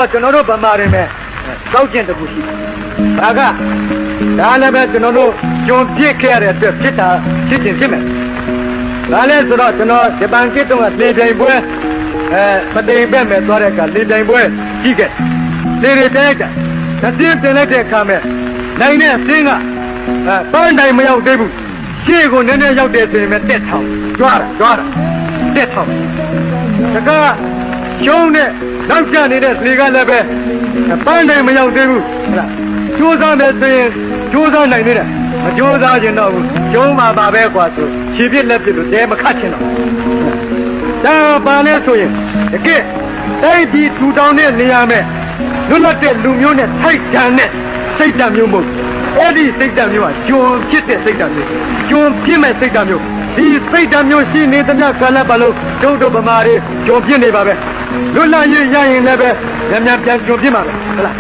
ကျွန်တော်တို့ဗမာတွေနဲ့တောက်ကျင်တခုရှိဒါကဒါလည်းပဲကျွန်တော်တို့ဂျုံပြစ်ခဲ့ရတဲ့အတွက်ဖြစ်တာဖြစ်ခြင်းဖြစ်မယ်ဒါလည်းဆိုတော့ကျွန်တော်ဂျပန်ကိတုံးကလေပြိုင်ပွဲပတိန်ဘက်မဲ့သွားတဲ့အခါလေပြိုင်ပွဲကြီးခဲ့လေတွေတဲကြတပြင်းတင်လိုက်တဲ့အခါမဲ့နိုင်တဲ့ဆင်းကပန်းတိုင်မရောက်သေးဘူးရှေ့ကိုနည်းနည်းရောက်တဲ့ဆိုရင်ပဲတက်ထောင်ကြွားတာတက်ထောင်တကရှုံးတဲ့နောက်ကျနေတဲ့လေကလည်းပဲပန်းတိုင်မရောက်သေးဘူးဟုတ်လားကြိုးစားမယ်ဆိုရင်ကြိုးစားနိုင်သေးတယ်မကြိုးစားရင်တော့ကျုံးမှာပါပဲကွာဆိုခြေပြစ်လက်ပြစ်လို့တဲမခတ်ချင်တော့ဒါပါလဲဆိုရင်တကယ်တိုက်ပြီးထူထောင်တဲ့နေရာမဲ့လွတ်လပ်တဲ့လူမျိုးနဲ့ထိုက်တန်တဲ့စိတ်ဓာတ်မျိုးမဟုတ်အဲ့ဒီစိတ်ဓာတ်မျိုးကဂျုံဖြစ်တဲ့စိတ်ဓာတ်မျိုးဂျုံပြစ်မဲ့စိတ်ဓာတ်မျိုးဒီစိတ်ဓာတ်မျိုးရှိနေသမျှကာလပတ်လုံးကျုပ်တို့ဗမာတွေဂျုံပြစ်နေပါပဲလွတ်လပ်ရေးရရင်လည်းပဲညံ့ပြန်ဂျုံပြစ်မှာပဲဟုတ်လား